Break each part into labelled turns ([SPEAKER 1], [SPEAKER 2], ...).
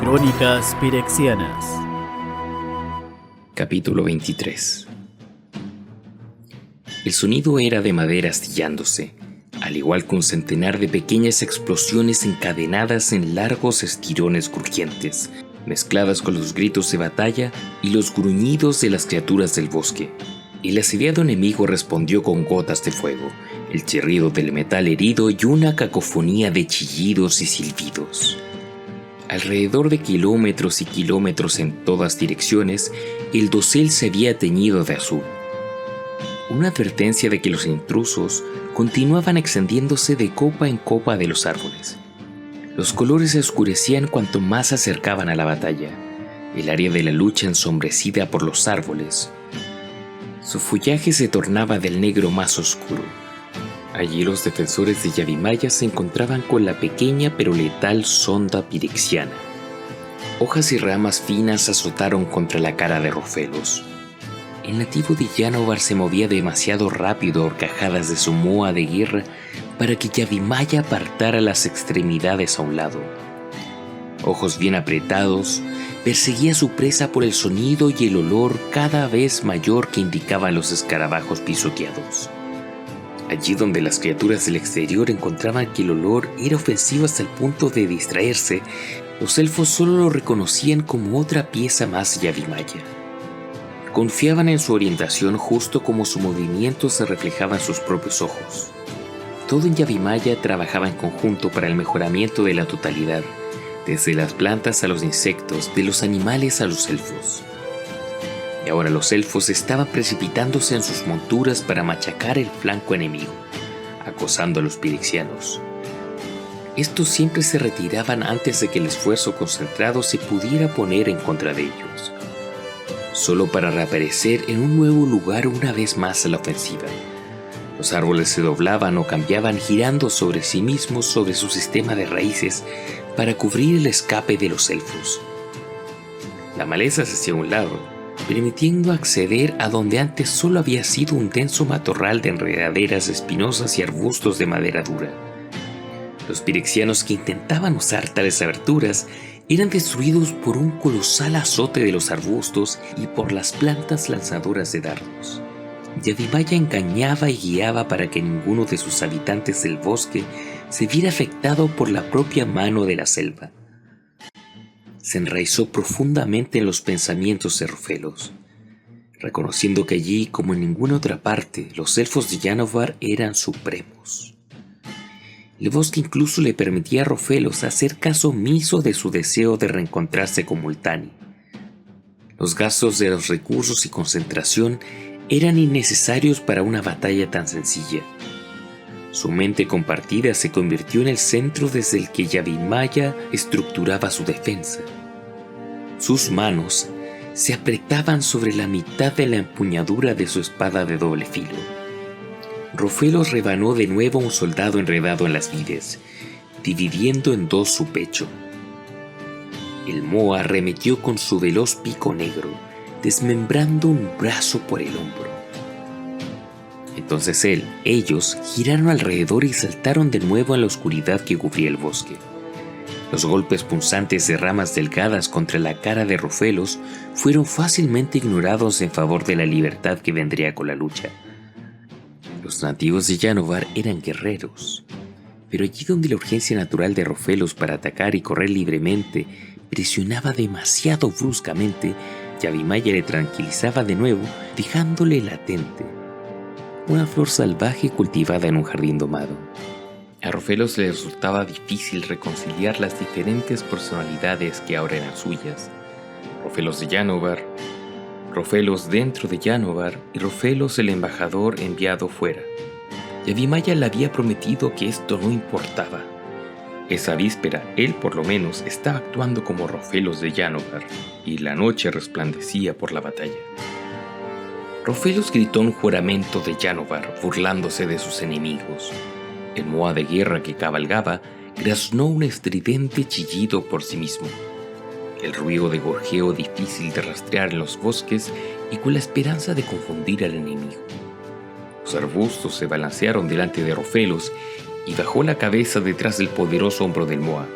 [SPEAKER 1] Crónicas Pirexianas.
[SPEAKER 2] Capítulo 23. El sonido era de madera astillándose, al igual que un centenar de pequeñas explosiones encadenadas en largos estirones crujientes, mezcladas con los gritos de batalla y los gruñidos de las criaturas del bosque. El asediado enemigo respondió con gotas de fuego, el chirrido del metal herido y una cacofonía de chillidos y silbidos. Alrededor de kilómetros y kilómetros en todas direcciones, el dosel se había teñido de azul. Una advertencia de que los intrusos continuaban extendiéndose de copa en copa de los árboles. Los colores se oscurecían cuanto más se acercaban a la batalla, el área de la lucha ensombrecida por los árboles. Su follaje se tornaba del negro más oscuro. Allí los defensores de Yavimaya se encontraban con la pequeña pero letal sonda pirexiana. Hojas y ramas finas azotaron contra la cara de Rofelos. El nativo de Yanovar se movía demasiado rápido a horcajadas de su moa de guerra para que Yavimaya apartara las extremidades a un lado. Ojos bien apretados, perseguía a su presa por el sonido y el olor cada vez mayor que indicaban los escarabajos pisoteados. Allí donde las criaturas del exterior encontraban que el olor era ofensivo hasta el punto de distraerse, los elfos solo lo reconocían como otra pieza más de Yavimaya. Confiaban en su orientación justo como su movimiento se reflejaba en sus propios ojos. Todo en Yavimaya trabajaba en conjunto para el mejoramiento de la totalidad, desde las plantas a los insectos, de los animales a los elfos. Y ahora los elfos estaban precipitándose en sus monturas para machacar el flanco enemigo, acosando a los pirexianos. Estos siempre se retiraban antes de que el esfuerzo concentrado se pudiera poner en contra de ellos, solo para reaparecer en un nuevo lugar una vez más a la ofensiva. Los árboles se doblaban o cambiaban girando sobre sí mismos sobre su sistema de raíces para cubrir el escape de los elfos. La maleza se hacía a un lado, permitiendo acceder a donde antes solo había sido un denso matorral de enredaderas espinosas y arbustos de madera dura. Los pirexianos que intentaban usar tales aberturas eran destruidos por un colosal azote de los arbustos y por las plantas lanzadoras de dardos. Yavimaya engañaba y guiaba para que ninguno de sus habitantes del bosque se viera afectado por la propia mano de la selva. Se enraizó profundamente en los pensamientos de Rofelos, reconociendo que allí, como en ninguna otra parte, los elfos de Yanovar eran supremos. El bosque incluso le permitía a Rofelos hacer caso omiso de su deseo de reencontrarse con Multani. Los gastos de los recursos y concentración eran innecesarios para una batalla tan sencilla. Su mente compartida se convirtió en el centro desde el que Yavimaya estructuraba su defensa. Sus manos se apretaban sobre la mitad de la empuñadura de su espada de doble filo. Rofelos rebanó de nuevo a un soldado enredado en las vides, dividiendo en dos su pecho. El moa arremetió con su veloz pico negro, desmembrando un brazo por el hombro. Entonces ellos giraron alrededor y saltaron de nuevo en la oscuridad que cubría el bosque. Los golpes punzantes de ramas delgadas contra la cara de Rofelos fueron fácilmente ignorados en favor de la libertad que vendría con la lucha. Los nativos de Yanovar eran guerreros, pero allí donde la urgencia natural de Rofelos para atacar y correr libremente presionaba demasiado bruscamente, Yavimaya le tranquilizaba de nuevo, dejándole latente, una flor salvaje cultivada en un jardín domado. A Rofelos le resultaba difícil reconciliar las diferentes personalidades que ahora eran suyas. Rofelos de Yanovar, Rofelos dentro de Yanovar y Rofelos el embajador enviado fuera. Yavimaya le había prometido que esto no importaba. Esa víspera, él por lo menos estaba actuando como Rofelos de Yanovar, y la noche resplandecía por la batalla. Rofelos gritó un juramento de Yanovar, burlándose de sus enemigos. El moa de guerra que cabalgaba graznó un estridente chillido por sí mismo. El ruido de gorjeo difícil de rastrear en los bosques y con la esperanza de confundir al enemigo. Los arbustos se balancearon delante de Rofelos y bajó la cabeza detrás del poderoso hombro del moa,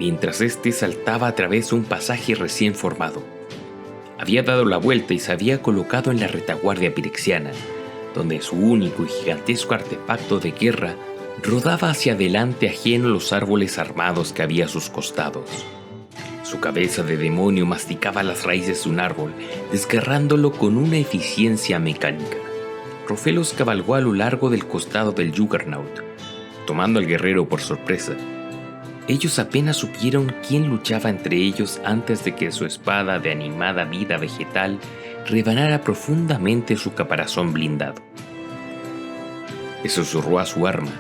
[SPEAKER 2] mientras éste saltaba a través de un pasaje recién formado. Había dado la vuelta y se había colocado en la retaguardia pirexiana, donde su único y gigantesco artefacto de guerra rodaba hacia adelante ajeno a los árboles armados que había a sus costados. Su cabeza de demonio masticaba las raíces de un árbol, desgarrándolo con una eficiencia mecánica. Rofelos cabalgó a lo largo del costado del Juggernaut, tomando al guerrero por sorpresa. Ellos apenas supieron quién luchaba entre ellos antes de que su espada de animada vida vegetal rebanara profundamente su caparazón blindado. Le susurró a su arma,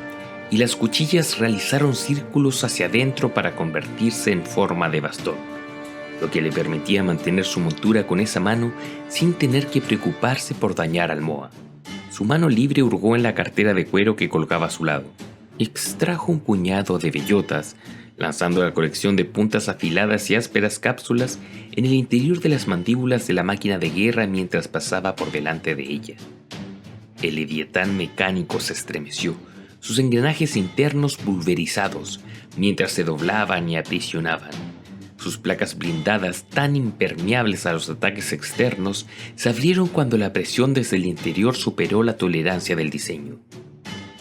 [SPEAKER 2] y las cuchillas realizaron círculos hacia adentro para convertirse en forma de bastón, lo que le permitía mantener su montura con esa mano sin tener que preocuparse por dañar al Moa. Su mano libre hurgó en la cartera de cuero que colgaba a su lado. Extrajo un puñado de bellotas, lanzando la colección de puntas afiladas y ásperas cápsulas en el interior de las mandíbulas de la máquina de guerra mientras pasaba por delante de ella. El leviatán mecánico se estremeció, sus engranajes internos pulverizados, mientras se doblaban y aprisionaban. Sus placas blindadas, tan impermeables a los ataques externos, se abrieron cuando la presión desde el interior superó la tolerancia del diseño.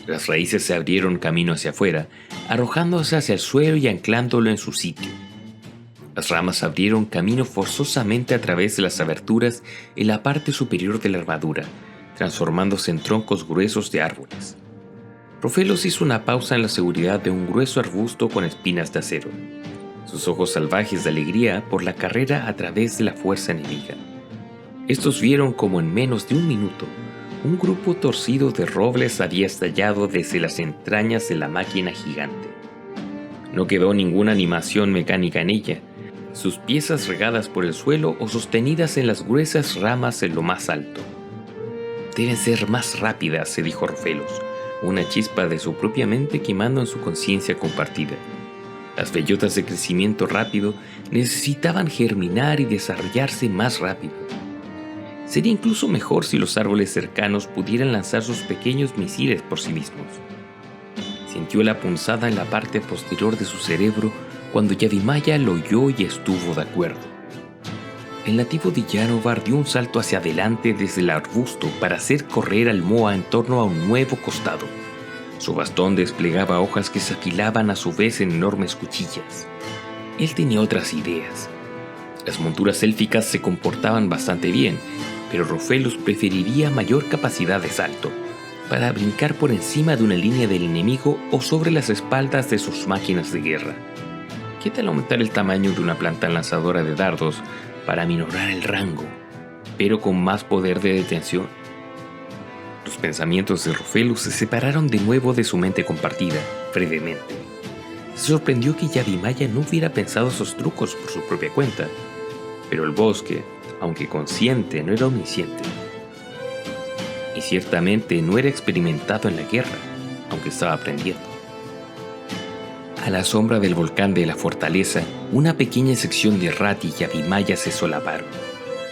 [SPEAKER 2] Las raíces se abrieron camino hacia afuera, arrojándose hacia el suelo y anclándolo en su sitio. Las ramas abrieron camino forzosamente a través de las aberturas en la parte superior de la armadura, transformándose en troncos gruesos de árboles. Rofelos hizo una pausa en la seguridad de un grueso arbusto con espinas de acero, sus ojos salvajes de alegría por la carrera a través de la fuerza enemiga. Estos vieron como en menos de un minuto, un grupo torcido de robles había estallado desde las entrañas de la máquina gigante. No quedó ninguna animación mecánica en ella, sus piezas regadas por el suelo o sostenidas en las gruesas ramas en lo más alto. Deben ser más rápidas, se dijo Rofelos, una chispa de su propia mente quemando en su conciencia compartida. Las bellotas de crecimiento rápido necesitaban germinar y desarrollarse más rápido. Sería incluso mejor si los árboles cercanos pudieran lanzar sus pequeños misiles por sí mismos. Sintió la punzada en la parte posterior de su cerebro cuando Yavimaya lo oyó y estuvo de acuerdo. El nativo de Yanovar dio un salto hacia adelante desde el arbusto para hacer correr al Moa en torno a un nuevo costado. Su bastón desplegaba hojas que se afilaban a su vez en enormes cuchillas. Él tenía otras ideas. Las monturas élficas se comportaban bastante bien, pero Rofelos preferiría mayor capacidad de salto, para brincar por encima de una línea del enemigo o sobre las espaldas de sus máquinas de guerra. ¿Qué tal aumentar el tamaño de una planta lanzadora de dardos para aminorar el rango, pero con más poder de detención? Los pensamientos de Rofelos se separaron de nuevo de su mente compartida, brevemente. Se sorprendió que Yavimaya no hubiera pensado esos trucos por su propia cuenta, pero el bosque, aunque consciente, no era omnisciente. Y ciertamente no era experimentado en la guerra, aunque estaba aprendiendo. A la sombra del volcán de la fortaleza, una pequeña sección de Rat y Yavimaya se solaparon,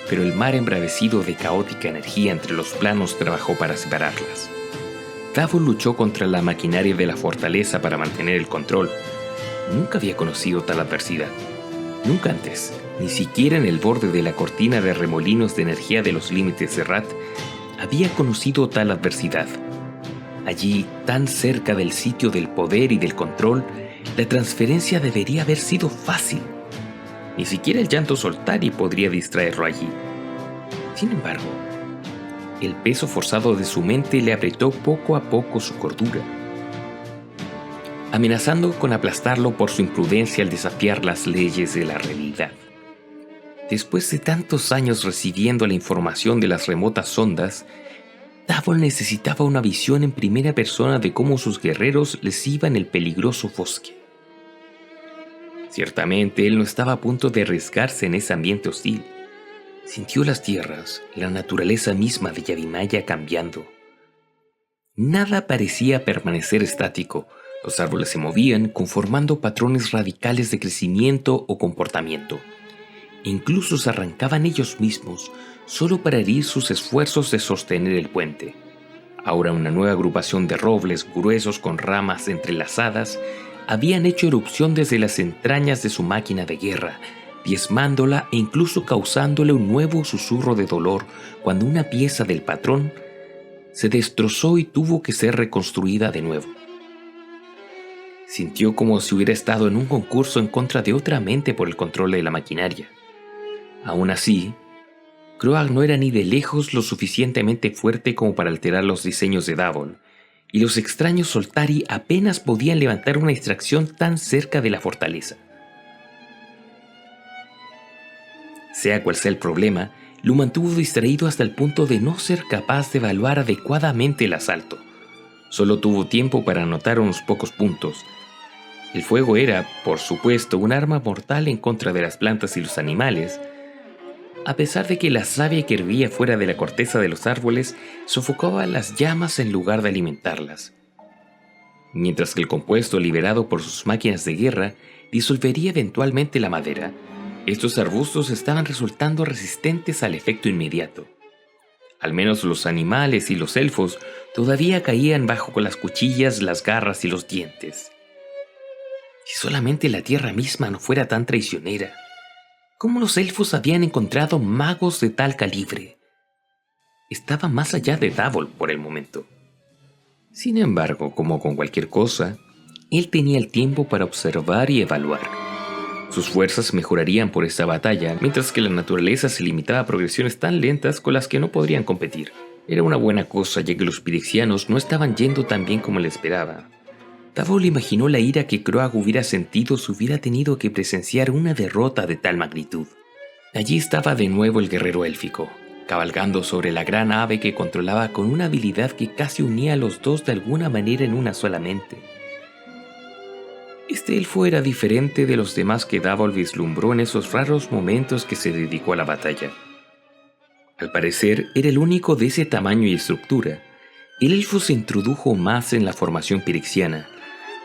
[SPEAKER 2] pero el mar embravecido de caótica energía entre los planos trabajó para separarlas. Davos luchó contra la maquinaria de la fortaleza para mantener el control. Nunca había conocido tal adversidad. Nunca antes, ni siquiera en el borde de la cortina de remolinos de energía de los límites de Rat, había conocido tal adversidad. Allí, tan cerca del sitio del poder y del control, la transferencia debería haber sido fácil. Ni siquiera el llanto Soltari podría distraerlo allí. Sin embargo, el peso forzado de su mente le apretó poco a poco su cordura, amenazando con aplastarlo por su imprudencia al desafiar las leyes de la realidad. Después de tantos años recibiendo la información de las remotas ondas, Davos necesitaba una visión en primera persona de cómo sus guerreros les iban el peligroso bosque. Ciertamente él no estaba a punto de arriesgarse en ese ambiente hostil. Sintió las tierras, la naturaleza misma de Yavimaya cambiando. Nada parecía permanecer estático. Los árboles se movían conformando patrones radicales de crecimiento o comportamiento. Incluso se arrancaban ellos mismos solo para herir sus esfuerzos de sostener el puente. Ahora una nueva agrupación de robles gruesos con ramas entrelazadas habían hecho erupción desde las entrañas de su máquina de guerra, diezmándola e incluso causándole un nuevo susurro de dolor cuando una pieza del patrón se destrozó y tuvo que ser reconstruida de nuevo. Sintió como si hubiera estado en un concurso en contra de otra mente por el control de la maquinaria. Aún así, Croag no era ni de lejos lo suficientemente fuerte como para alterar los diseños de Davol, y los extraños Soltari apenas podían levantar una extracción tan cerca de la fortaleza. Sea cual sea el problema, lo mantuvo distraído hasta el punto de no ser capaz de evaluar adecuadamente el asalto. Solo tuvo tiempo para anotar unos pocos puntos. El fuego era, por supuesto, un arma mortal en contra de las plantas y los animales, a pesar de que la savia que hervía fuera de la corteza de los árboles sofocaba las llamas en lugar de alimentarlas, mientras que el compuesto liberado por sus máquinas de guerra disolvería eventualmente la madera. Estos arbustos estaban resultando resistentes al efecto inmediato. Al menos los animales y los elfos todavía caían bajo las cuchillas, las garras y los dientes. Si solamente la tierra misma no fuera tan traicionera. ¿Cómo los elfos habían encontrado magos de tal calibre? Estaba más allá de Davol por el momento. Sin embargo, como con cualquier cosa, él tenía el tiempo para observar y evaluar. Sus fuerzas mejorarían por esta batalla, mientras que la naturaleza se limitaba a progresiones tan lentas con las que no podrían competir. Era una buena cosa, ya que los pirexianos no estaban yendo tan bien como él esperaba. Davol imaginó la ira que Croag hubiera sentido si hubiera tenido que presenciar una derrota de tal magnitud. Allí estaba de nuevo el guerrero élfico, cabalgando sobre la gran ave que controlaba con una habilidad que casi unía a los dos de alguna manera en una sola mente. Este elfo era diferente de los demás que Davol vislumbró en esos raros momentos que se dedicó a la batalla. Al parecer, era el único de ese tamaño y estructura. El elfo se introdujo más en la formación pirexiana,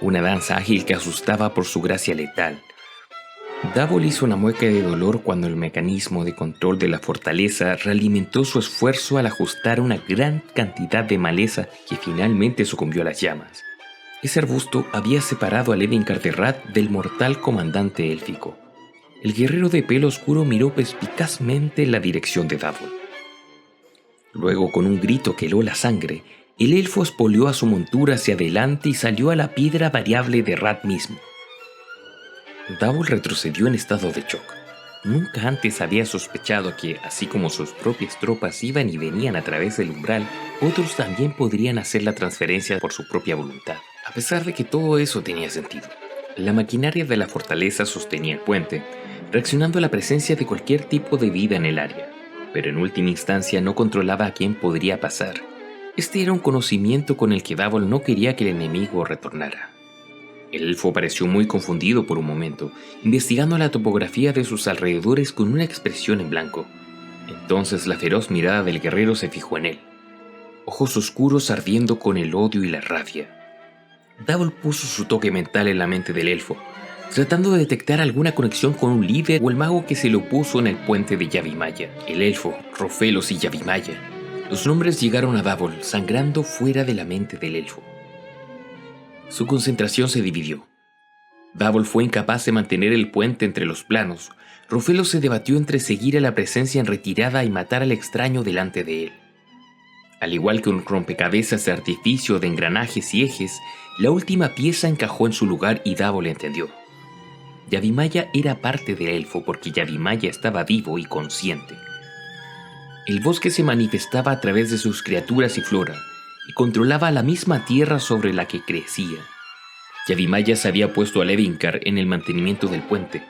[SPEAKER 2] una danza ágil que asustaba por su gracia letal. Davol hizo una mueca de dolor cuando el mecanismo de control de la fortaleza realimentó su esfuerzo al ajustar una gran cantidad de maleza que finalmente sucumbió a las llamas. Ese arbusto había separado a Levinkar de Rat del mortal comandante élfico. El guerrero de pelo oscuro miró perspicazmente en la dirección de Davol. Luego, con un grito que heló la sangre, el elfo espoleó a su montura hacia adelante y salió a la piedra variable de Rat mismo. Davol retrocedió en estado de shock. Nunca antes había sospechado que, así como sus propias tropas iban y venían a través del umbral, otros también podrían hacer la transferencia por su propia voluntad. A pesar de que todo eso tenía sentido, la maquinaria de la fortaleza sostenía el puente, reaccionando a la presencia de cualquier tipo de vida en el área, pero en última instancia no controlaba a quién podría pasar. Este era un conocimiento con el que Davol no quería que el enemigo retornara. El elfo pareció muy confundido por un momento, investigando la topografía de sus alrededores con una expresión en blanco. Entonces la feroz mirada del guerrero se fijó en él, ojos oscuros ardiendo con el odio y la rabia. Davol puso su toque mental en la mente del elfo, tratando de detectar alguna conexión con un líder o el mago que se le opuso en el puente de Yavimaya. El elfo, Rofelos y Yavimaya. Los nombres llegaron a Davol, sangrando fuera de la mente del elfo. Su concentración se dividió. Davol fue incapaz de mantener el puente entre los planos. Rofelos se debatió entre seguir a la presencia en retirada y matar al extraño delante de él. Al igual que un rompecabezas de artificio de engranajes y ejes, la última pieza encajó en su lugar y Davol entendió. Yavimaya era parte del elfo porque Yavimaya estaba vivo y consciente. El bosque se manifestaba a través de sus criaturas y flora, y controlaba la misma tierra sobre la que crecía. Yavimaya se había puesto a Levinkar en el mantenimiento del puente.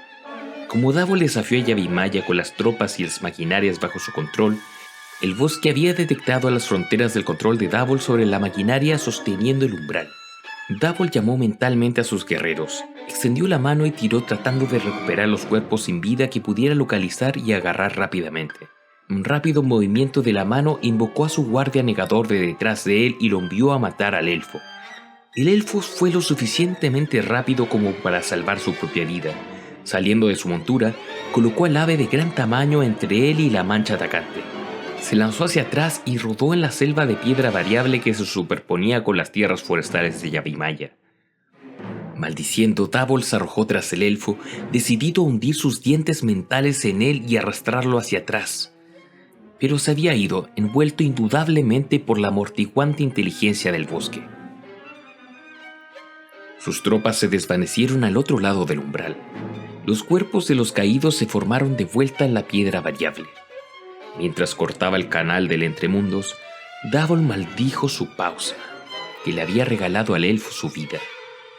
[SPEAKER 2] Como Davol desafió a Yavimaya con las tropas y las maquinarias bajo su control, el bosque había detectado las fronteras del control de Davol sobre la maquinaria sosteniendo el umbral. Davol llamó mentalmente a sus guerreros, extendió la mano y tiró tratando de recuperar los cuerpos sin vida que pudiera localizar y agarrar rápidamente. Un rápido movimiento de la mano invocó a su guardia negador de detrás de él y lo envió a matar al elfo. El elfo fue lo suficientemente rápido como para salvar su propia vida. Saliendo de su montura, colocó al ave de gran tamaño entre él y la mancha atacante. Se lanzó hacia atrás y rodó en la selva de piedra variable que se superponía con las tierras forestales de Yavimaya. Maldiciendo, Davol se arrojó tras el elfo, decidido a hundir sus dientes mentales en él y arrastrarlo hacia atrás. Pero se había ido, envuelto indudablemente por la amortiguante inteligencia del bosque. Sus tropas se desvanecieron al otro lado del umbral. Los cuerpos de los caídos se formaron de vuelta en la piedra variable. Mientras cortaba el canal del entremundos, Davol maldijo su pausa, que le había regalado al elfo su vida.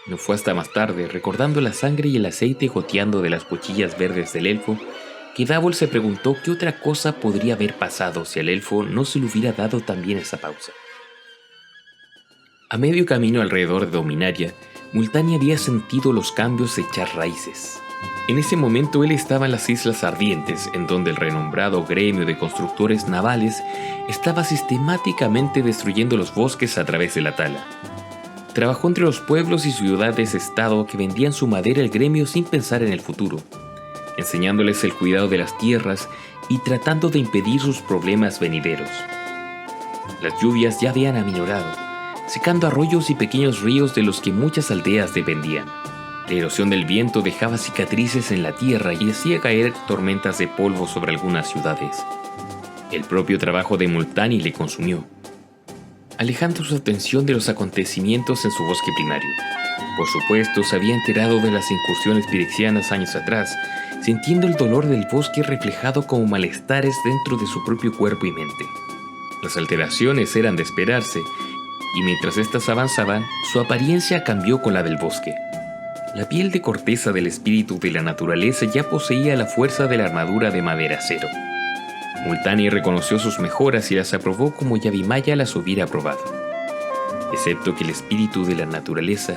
[SPEAKER 2] No fue hasta más tarde, recordando la sangre y el aceite goteando de las cuchillas verdes del elfo, que Davol se preguntó qué otra cosa podría haber pasado si al elfo no se le hubiera dado también esa pausa. A medio camino alrededor de Dominaria, Multani había sentido los cambios echar raíces. En ese momento él estaba en las Islas Ardientes, en donde el renombrado gremio de constructores navales estaba sistemáticamente destruyendo los bosques a través de la tala. Trabajó entre los pueblos y ciudades-estado que vendían su madera al gremio sin pensar en el futuro, enseñándoles el cuidado de las tierras y tratando de impedir sus problemas venideros. Las lluvias ya habían aminorado, secando arroyos y pequeños ríos de los que muchas aldeas dependían. La erosión del viento dejaba cicatrices en la tierra y hacía caer tormentas de polvo sobre algunas ciudades. El propio trabajo de Multani le consumió, alejando su atención de los acontecimientos en su bosque primario. Por supuesto, se había enterado de las incursiones pirexianas años atrás, sintiendo el dolor del bosque reflejado como malestares dentro de su propio cuerpo y mente. Las alteraciones eran de esperarse, y mientras éstas avanzaban, su apariencia cambió con la del bosque. La piel de corteza del espíritu de la naturaleza ya poseía la fuerza de la armadura de madera acero. Multani reconoció sus mejoras y las aprobó como Yavimaya las hubiera aprobado, excepto que el espíritu de la naturaleza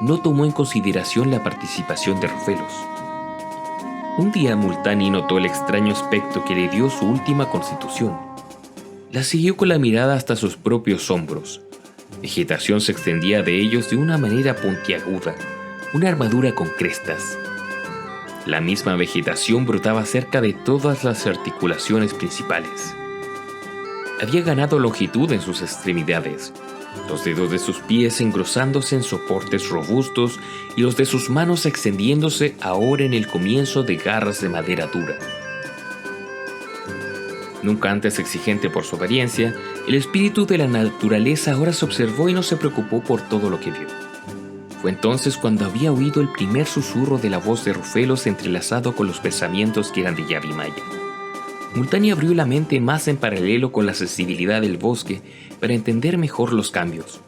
[SPEAKER 2] no tomó en consideración la participación de Rofelos. Un día Multani notó el extraño aspecto que le dio su última constitución. La siguió con la mirada hasta sus propios hombros. Vegetación se extendía de ellos de una manera puntiaguda, una armadura con crestas. La misma vegetación brotaba cerca de todas las articulaciones principales. Había ganado longitud en sus extremidades, los dedos de sus pies engrosándose en soportes robustos y los de sus manos extendiéndose ahora en el comienzo de garras de madera dura. Nunca antes exigente por su apariencia, el espíritu de la naturaleza ahora se observó y no se preocupó por todo lo que vio. Fue entonces cuando había oído el primer susurro de la voz de Rofelos entrelazado con los pensamientos que eran de Yavimaya. Multani abrió la mente más en paralelo con la sensibilidad del bosque para entender mejor los cambios.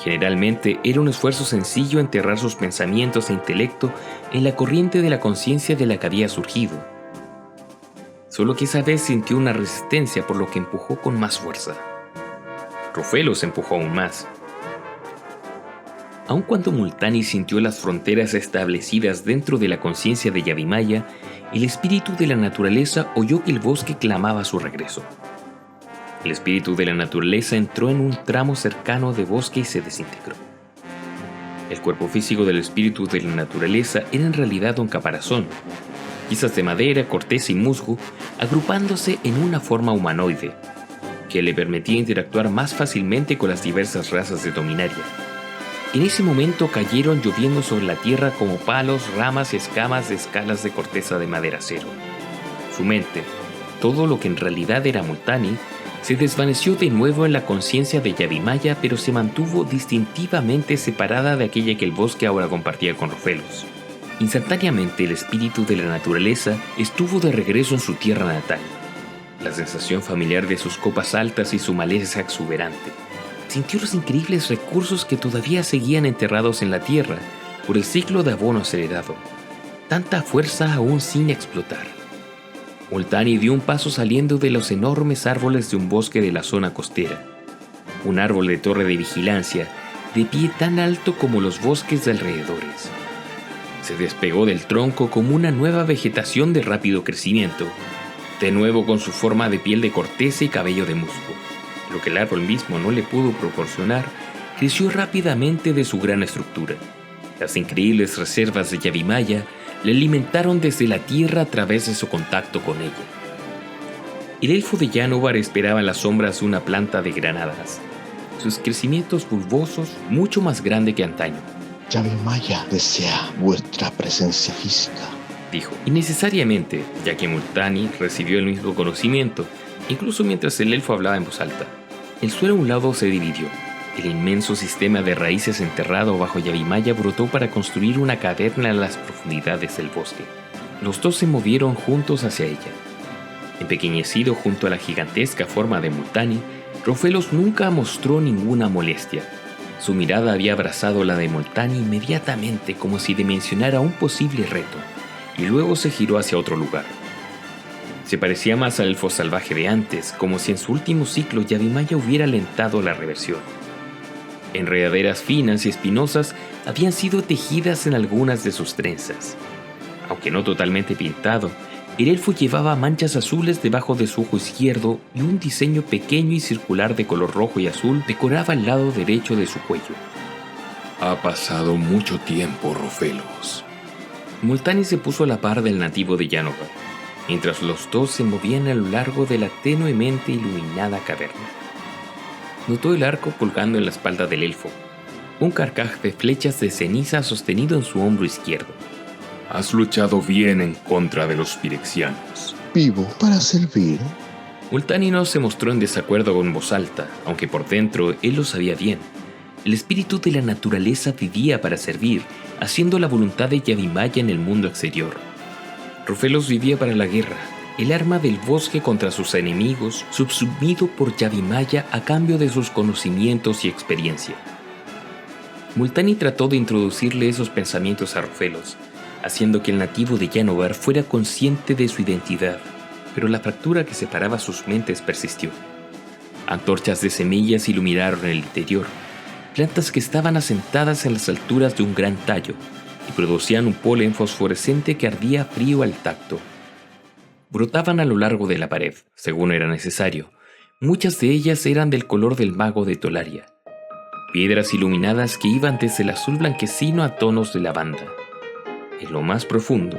[SPEAKER 2] Generalmente era un esfuerzo sencillo enterrar sus pensamientos e intelecto en la corriente de la conciencia de la que había surgido. Solo que esa vez sintió una resistencia, por lo que empujó con más fuerza. Rofelos empujó aún más. Aun cuando Multani sintió las fronteras establecidas dentro de la conciencia de Yavimaya, el espíritu de la naturaleza oyó que el bosque clamaba su regreso. El espíritu de la naturaleza entró en un tramo cercano de bosque y se desintegró. El cuerpo físico del espíritu de la naturaleza era en realidad un caparazón, piezas de madera, corteza y musgo, agrupándose en una forma humanoide, que le permitía interactuar más fácilmente con las diversas razas de Dominaria. En ese momento cayeron lloviendo sobre la tierra como palos, ramas y escamas de escalas de corteza de madera acero. Su mente, todo lo que en realidad era Multani, se desvaneció de nuevo en la conciencia de Yavimaya, pero se mantuvo distintivamente separada de aquella que el bosque ahora compartía con Rofelos. Instantáneamente el espíritu de la naturaleza estuvo de regreso en su tierra natal. La sensación familiar de sus copas altas y su maleza exuberante. Sintió los increíbles recursos que todavía seguían enterrados en la tierra por el ciclo de abono acelerado. Tanta fuerza aún sin explotar. Multani dio un paso saliendo de los enormes árboles de un bosque de la zona costera. Un árbol de torre de vigilancia, de pie tan alto como los bosques de alrededores. Se despegó del tronco como una nueva vegetación de rápido crecimiento, de nuevo con su forma de piel de corteza y cabello de musgo. Lo que el árbol mismo no le pudo proporcionar, creció rápidamente de su gran estructura. Las increíbles reservas de Yavimaya le alimentaron desde la tierra a través de su contacto con ella. El elfo de Yanovar esperaba en las sombras de una planta de granadas, sus crecimientos bulbosos mucho más grande que antaño.
[SPEAKER 3] Yavimaya desea vuestra presencia física.
[SPEAKER 2] Dijo, innecesariamente, ya que Multani recibió el mismo conocimiento, incluso mientras el elfo hablaba en voz alta. El suelo a un lado se dividió. El inmenso sistema de raíces enterrado bajo Yavimaya brotó para construir una caverna en las profundidades del bosque. Los dos se movieron juntos hacia ella. Empequeñecido junto a la gigantesca forma de Multani, Rofelos nunca mostró ninguna molestia. Su mirada había abrazado la de Multani inmediatamente, como si dimensionara un posible reto, y luego se giró hacia otro lugar. Se parecía más al elfo salvaje de antes, como si en su último ciclo Yavimaya hubiera alentado la reversión. Enredaderas finas y espinosas habían sido tejidas en algunas de sus trenzas. Aunque no totalmente pintado, el elfo llevaba manchas azules debajo de su ojo izquierdo y un diseño pequeño y circular de color rojo y azul decoraba el lado derecho de su cuello.
[SPEAKER 4] Ha pasado mucho tiempo, Rofelos.
[SPEAKER 2] Multani se puso a la par del nativo de Yanovar, mientras los dos se movían a lo largo de la tenuemente iluminada caverna. Notó el arco colgando en la espalda del elfo, un carcaj de flechas de ceniza sostenido en su hombro izquierdo.
[SPEAKER 4] Has luchado bien en contra de los pirexianos.
[SPEAKER 3] Vivo para servir.
[SPEAKER 2] Multani no se mostró en desacuerdo con voz alta, aunque por dentro él lo sabía bien. El espíritu de la naturaleza vivía para servir, haciendo la voluntad de Yavimaya en el mundo exterior. Rofelos vivía para la guerra, el arma del bosque contra sus enemigos, subsumido por Yavimaya a cambio de sus conocimientos y experiencia. Multani trató de introducirle esos pensamientos a Rofelos, haciendo que el nativo de Yanovar fuera consciente de su identidad, pero la fractura que separaba sus mentes persistió. Antorchas de semillas iluminaron el interior, plantas que estaban asentadas en las alturas de un gran tallo y producían un polen fosforescente que ardía frío al tacto. Brotaban a lo largo de la pared, según era necesario. Muchas de ellas eran del color del mago de Tolaria. Piedras iluminadas que iban desde el azul blanquecino a tonos de lavanda. En lo más profundo,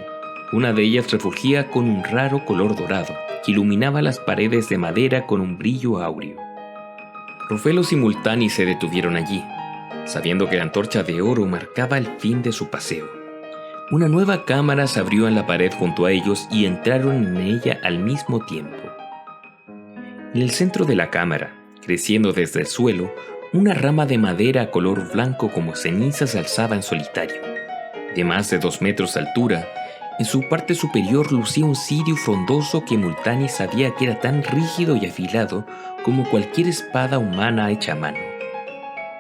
[SPEAKER 2] una de ellas refulgía con un raro color dorado que iluminaba las paredes de madera con un brillo áureo. Rofelos y Multani se detuvieron allí, sabiendo que la antorcha de oro marcaba el fin de su paseo. Una nueva cámara se abrió en la pared junto a ellos y entraron en ella al mismo tiempo. En el centro de la cámara, creciendo desde el suelo, una rama de madera color blanco como ceniza se alzaba en solitario. De más de 2 metros de altura, en su parte superior lucía un cirio frondoso que Multani sabía que era tan rígido y afilado como cualquier espada humana hecha a mano.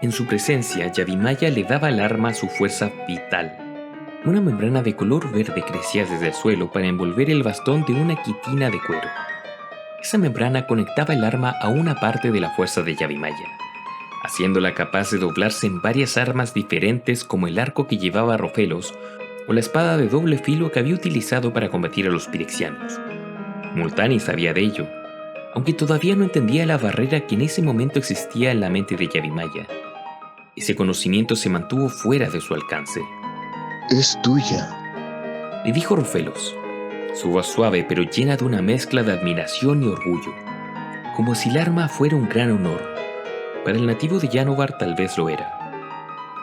[SPEAKER 2] En su presencia, Yavimaya le daba al arma su fuerza vital. Una membrana de color verde crecía desde el suelo para envolver el bastón de una quitina de cuero. Esa membrana conectaba el arma a una parte de la fuerza de Yavimaya, haciéndola capaz de doblarse en varias armas diferentes como el arco que llevaba Rofelos o la espada de doble filo que había utilizado para combatir a los pirexianos. Multani sabía de ello, aunque todavía no entendía la barrera que en ese momento existía en la mente de Yavimaya. Ese conocimiento se mantuvo fuera de su alcance.
[SPEAKER 3] Es tuya,
[SPEAKER 2] Le dijo Rofelos, su voz suave pero llena de una mezcla de admiración y orgullo, como si el arma fuera un gran honor. Para el nativo de Yanovar tal vez lo era.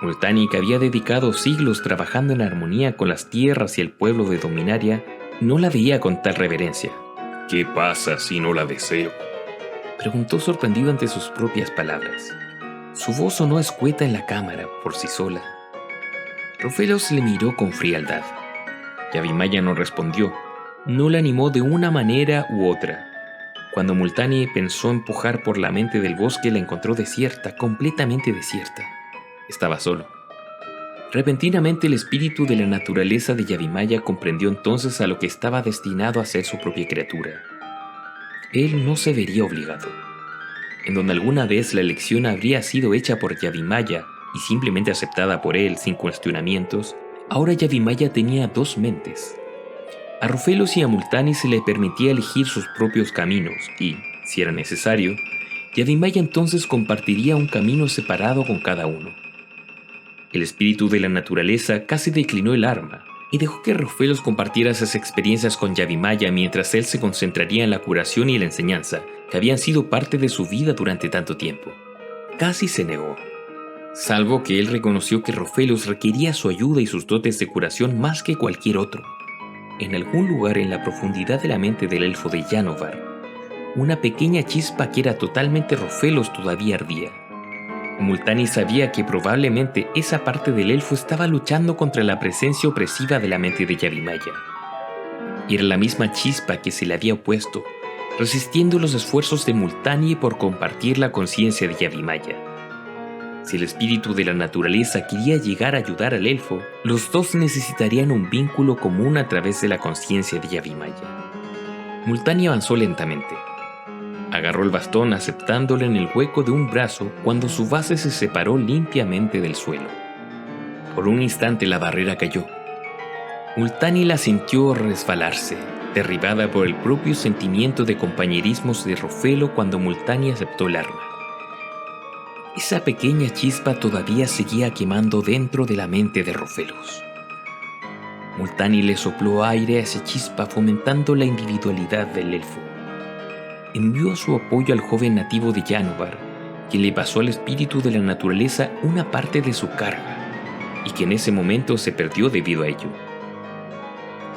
[SPEAKER 2] Multani, que había dedicado siglos trabajando en armonía con las tierras y el pueblo de Dominaria, no la veía con tal reverencia.
[SPEAKER 4] ¿Qué pasa si no la deseo?
[SPEAKER 2] Preguntó sorprendido ante sus propias palabras. Su voz sonó escueta en la cámara por sí sola. Rofelos le miró con frialdad. Yavimaya no respondió. No la animó de una manera u otra. Cuando Multani pensó empujar por la mente del bosque, la encontró desierta, completamente desierta. Estaba solo. Repentinamente el espíritu de la naturaleza de Yavimaya comprendió entonces a lo que estaba destinado a ser su propia criatura. Él no se vería obligado. En donde alguna vez la elección habría sido hecha por Yavimaya y simplemente aceptada por él sin cuestionamientos, ahora Yavimaya tenía 2 mentes. A Rofelos y a Multani se le permitía elegir sus propios caminos y, si era necesario, Yavimaya entonces compartiría un camino separado con cada uno. El espíritu de la naturaleza casi declinó el arma y dejó que Rofelos compartiera esas experiencias con Yavimaya mientras él se concentraría en la curación y la enseñanza que habían sido parte de su vida durante tanto tiempo. Casi se negó. salvo que él reconoció que Rofelos requería su ayuda y sus dotes de curación más que cualquier otro. En algún lugar en la profundidad de la mente del elfo de Yanovar, una pequeña chispa que era totalmente Rofelos todavía ardía. Multani sabía que probablemente esa parte del elfo estaba luchando contra la presencia opresiva de la mente de Yavimaya. Y era la misma chispa que se le había opuesto, resistiendo los esfuerzos de Multani por compartir la conciencia de Yavimaya. Si el espíritu de la naturaleza quería llegar a ayudar al elfo, los dos necesitarían un vínculo común a través de la conciencia de Yavimaya. Multani avanzó lentamente. Agarró el bastón aceptándolo en el hueco de un brazo cuando su base se separó limpiamente del suelo. Por un instante la barrera cayó. Multani la sintió resbalarse, derribada por el propio sentimiento de compañerismo de Rofelo cuando Multani aceptó el arma. Esa pequeña chispa todavía seguía quemando dentro de la mente de Rofelos. Multani le sopló aire a esa chispa fomentando la individualidad del elfo. Envió su apoyo al joven nativo de Yanovar, quien le pasó al espíritu de la naturaleza una parte de su carga, y que en ese momento se perdió debido a ello.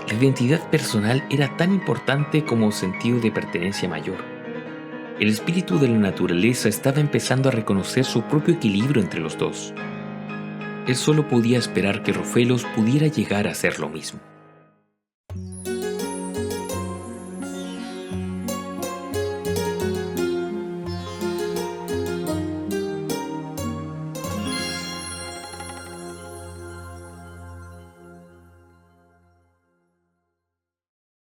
[SPEAKER 2] La identidad personal era tan importante como sentido de pertenencia mayor. El espíritu de la naturaleza estaba empezando a reconocer su propio equilibrio entre los dos. Él solo podía esperar que Rofelos pudiera llegar a hacer lo mismo.